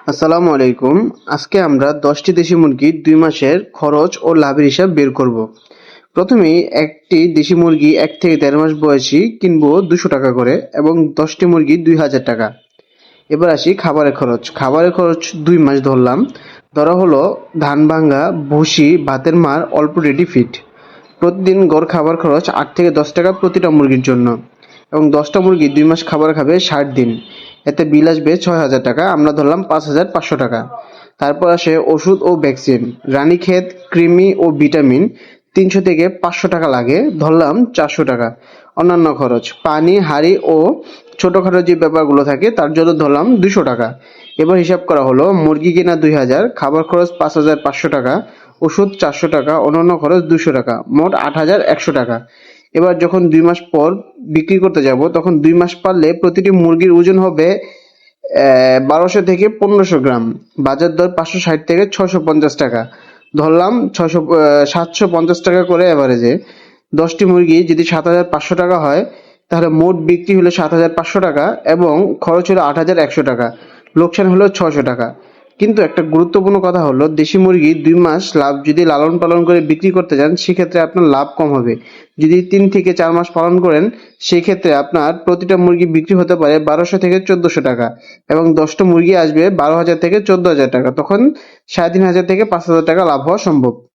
আসসালামু আলাইকুম। আজকে আমরা 10টি দেশি মুরগির 2 মাসের খরচ ও লাভের হিসাব বের করব। প্রথমেই একটি দেশি মুরগি 1 থেকে 1.5 মাস বয়সী কিনবো 200 টাকা করে এবং 10টি মুরগি 2000 টাকা। এবার আসি খাবারের খরচ। খাবারের খরচ 2 মাস ধরলাম। ধরা হলো ধান ভাঙ্গা, ভুসি, ভাতের মাড়, অল্প রেডি ফিড। প্রতিদিন গড় খাবার খরচ 8 থেকে 10 টাকা প্রতিটা মুরগির জন্য এবং 10টা মুরগি 2 মাস খাবার খাবে 60 দিন। এতে বিল আসবে 6,000 টাকা, আমরা ধরলাম 5,500 টাকা। তারপর আসে ওষুধ ও ভ্যাকসিন। রানীক্ষেত, কৃমি ও ভিটামিন 300 থেকে 500 টাকা লাগে, ধরলাম 400 টাকা। অন্যান্য খরচ পানি, হাঁড়ি ও ছোটখাটো যে ব্যাপারগুলো থাকে তার জন্য ধরলাম 200 টাকা। এবার হিসাব করা হলো মুরগি কেনা 2000, খাবার খরচ 5,500 টাকা, ওষুধ 400 টাকা, অন্যান্য খরচ 200 টাকা, মোট 8,100 টাকা। এবার যখন 2 মাস পর বিক্রি করতে যাব তখন 2 মাস পারলে প্রতিটি মুরগির ওজন হবে 1200 থেকে 1500 গ্রাম। বাজার দর 560 থেকে 650 টাকা, ধরলাম 750 টাকা করে এভারেজে। 10টি মুরগি যদি 7,500 টাকা হয় তাহলে মোট বিক্রি হলো 7,500 টাকা এবং খরচ হলো 8,100 টাকা, লোকসান হলো 600 টাকা। কিন্তু একটা গুরুত্বপূর্ণ কথা হলো দেশি মুরগি 2 মাস লাভ যদি লালন পালন করে বিক্রি করতে যান সেক্ষেত্রে আপনার লাভ কম হবে। যদি 3 থেকে 4 মাস পালন করেন সেই ক্ষেত্রে আপনার প্রতিটা মুরগি বিক্রি হতে পারে 1200 থেকে 1400 টাকা এবং 10টা মুরগি আসবে 12,000 থেকে 14,000 টাকা। তখন 3,500 থেকে 5,000 টাকা লাভ হওয়া সম্ভব।